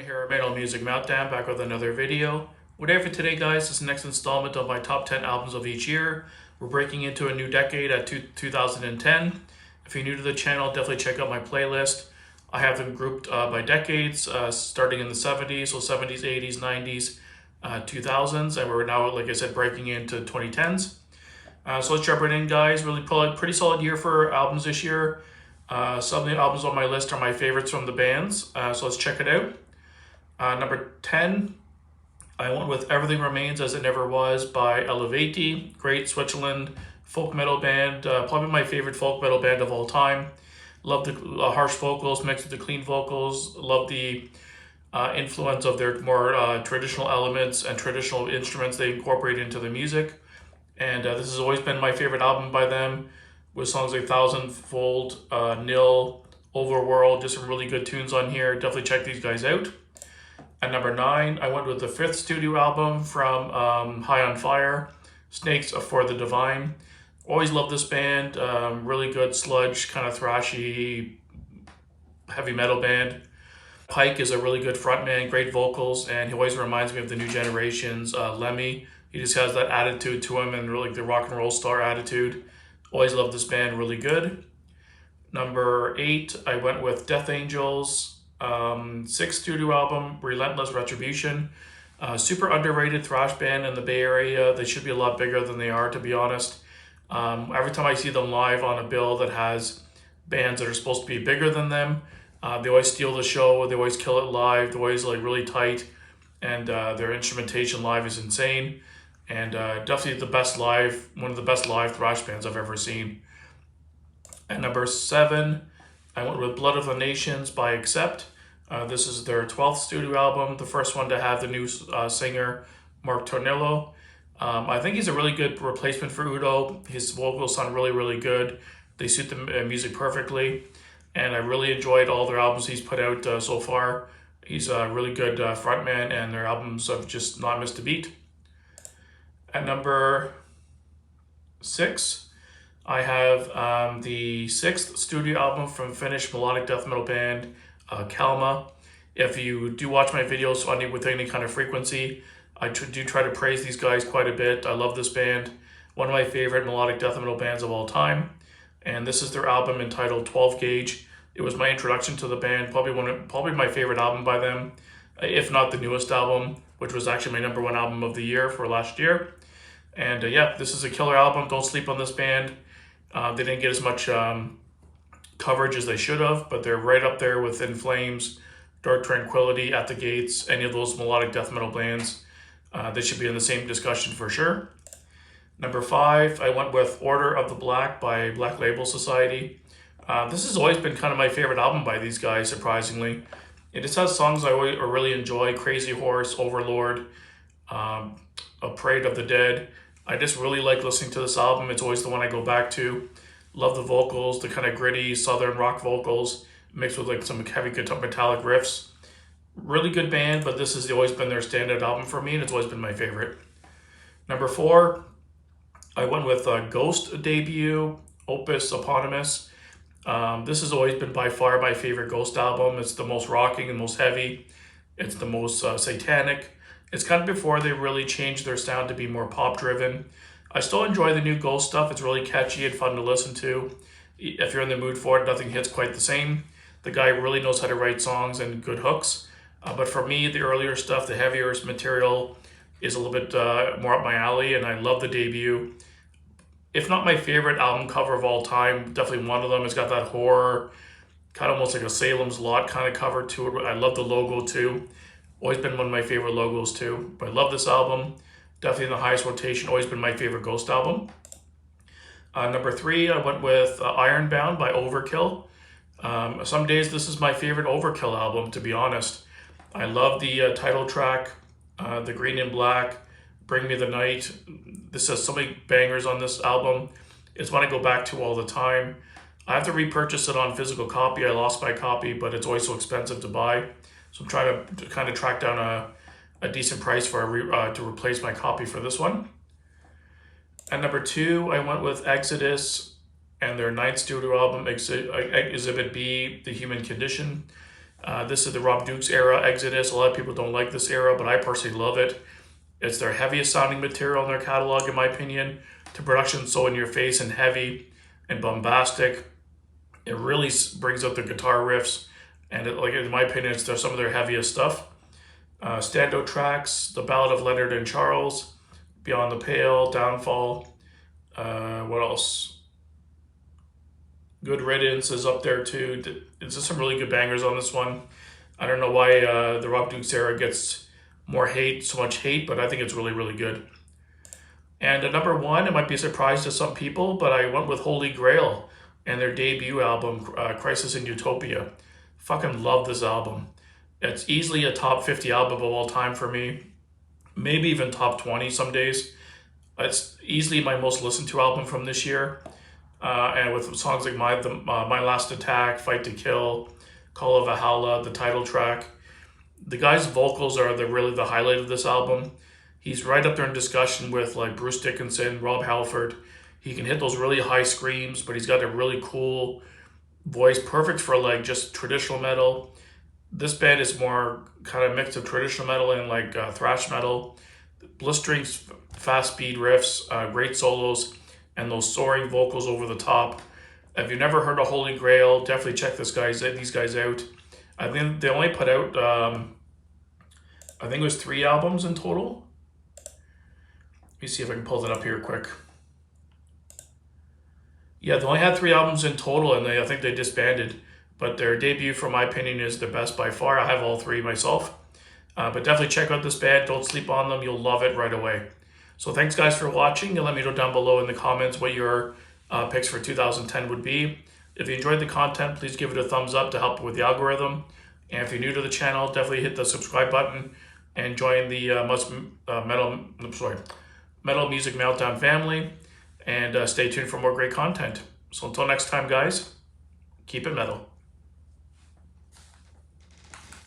Here at Metal Music Meltdown, back with another video. Whatever for today, guys, this is the next installment of my top 10 albums of each year. We're breaking into a new decade at 2010. If you're new to the channel, definitely check out my playlist. I have them grouped by decades, starting in the 70s, so 70s, 80s, 90s, 2000s, and we're now, like I said, breaking into 2010s. So let's jump right in, guys. Really pretty solid year for albums this year. Some of the albums on my list are my favorites from the bands, so let's check it out. Number 10, I went with Everything Remains as It Never Was by Elevati. Great Switzerland folk metal band, probably my favorite folk metal band of all time. Love the harsh vocals mixed with the clean vocals. Love the influence of their more traditional elements and traditional instruments they incorporate into the music. And this has always been my favorite album by them, with songs like Thousandfold, Nil, Overworld, just some really good tunes on here. Definitely check these guys out. At number 9, I went with the 5th studio album from High on Fire, Snakes for the Divine. Always loved this band, really good sludge, kind of thrashy, heavy metal band. Pike is a really good frontman, great vocals, and he always reminds me of the new generation's Lemmy. He just has that attitude to him and really the rock and roll star attitude. Always loved this band, really good. Number 8, I went with Death Angels. 6th studio album, Relentless Retribution. Super underrated thrash band in the Bay Area. They should be a lot bigger than they are, to be honest. Every time I see them live on a bill that has bands that are supposed to be bigger than them, they always steal the show. They always kill it live. They're always like really tight, and their instrumentation live is insane. And definitely one of the best live thrash bands I've ever seen. At number 7, I went with Blood of the Nations by Accept. This is their 12th studio album, the first one to have the new singer, Mark Tornillo. I think he's a really good replacement for Udo. His vocals sound really, really good. They suit the music perfectly, and I really enjoyed all their albums he's put out so far. He's a really good frontman, and their albums have just not missed a beat. At number 6, I have the 6th studio album from Finnish melodic death metal band Kalma. If you do watch my videos with any kind of frequency, I do try to praise these guys quite a bit. I love this band. One of my favorite melodic death metal bands of all time. And this is their album entitled 12 Gauge. It was my introduction to the band, probably my favorite album by them, if not the newest album, which was actually my #1 album of the year for last year. And yeah, this is a killer album. Don't sleep on this band. They didn't get as much coverage as they should have, but they're right up there with In Flames, Dark Tranquillity, At the Gates, any of those melodic death metal bands. They should be in the same discussion for sure. Number 5, I went with Order of the Black by Black Label Society. This has always been kind of my favorite album by these guys, surprisingly. It just has songs I really enjoy: Crazy Horse, Overlord, A Parade of the Dead. I just really like listening to this album. It's always the one I go back to. Love the vocals, the kind of gritty southern rock vocals mixed with like some heavy guitar metallic riffs. Really good band, but this has always been their standout album for me, and it's always been my favorite. Number 4, I went with Ghost debut, Opus Eponymous. This has always been by far my favorite Ghost album. It's the most rocking and most heavy. It's the most satanic. It's kind of before they really changed their sound to be more pop-driven. I still enjoy the new Ghost stuff. It's really catchy and fun to listen to. If you're in the mood for it, nothing hits quite the same. The guy really knows how to write songs and good hooks. But for me, the earlier stuff, the heavier material, is a little bit more up my alley, and I love the debut. If not my favorite album cover of all time, definitely one of them. It's got that horror, kind of almost like a Salem's Lot kind of cover to it. I love the logo too. Always been one of my favorite logos too. But I love this album. Definitely in the highest rotation. Always been my favorite Ghost album. Number 3, I went with Ironbound by Overkill. Some days this is my favorite Overkill album, to be honest. I love the title track, the Green and Black, Bring Me the Night. This has so many bangers on this album. It's one I go back to all the time. I have to repurchase it on physical copy. I lost my copy, but it's always so expensive to buy. So I'm trying to kind of track down a decent price for to replace my copy for this one. At number 2, I went with Exodus and their 9th studio album, Exhibit B, The Human Condition. This is the Rob Dukes era, Exodus. A lot of people don't like this era, but I personally love it. It's their heaviest sounding material in their catalog, in my opinion. The production's so in your face and heavy and bombastic. It really brings out the guitar riffs, and like in my opinion, it's some of their heaviest stuff. Standout tracks: The Ballad of Leonard and Charles, Beyond the Pale, Downfall. What else? Good Riddance is up there too. It's just some really good bangers on this one. I don't know why the Rob Dukes era gets so much hate, but I think it's really, really good. And at number one, it might be a surprise to some people, but I went with Holy Grail and their debut album, Crisis in Utopia. Fucking love this album. It's easily a top 50 album of all time for me. Maybe even top 20 some days. It's easily my most listened to album from this year. And with songs like My Last Attack, Fight to Kill, Call of Valhalla, the title track. The guy's vocals are really the highlight of this album. He's right up there in discussion with like Bruce Dickinson, Rob Halford. He can hit those really high screams, but he's got a really cool voice, perfect for like just traditional metal. This band is more kind of mix of traditional metal and like thrash metal. Blistering fast speed riffs, great solos, and those soaring vocals over the top. If you've never heard of Holy Grail, definitely check these guys out. I think they only put out, I think it was 3 albums in total. Let me see if I can pull that up here quick. Yeah, they only had 3 albums in total, and I think they disbanded. But their debut, from my opinion, is the best by far. I have all 3 myself. But definitely check out this band. Don't sleep on them. You'll love it right away. So thanks, guys, for watching. And let me know down below in the comments what your picks for 2010 would be. If you enjoyed the content, please give it a thumbs up to help with the algorithm. And if you're new to the channel, definitely hit the subscribe button and join the Metal Music Meltdown family. And stay tuned for more great content. So until next time, guys, keep it metal.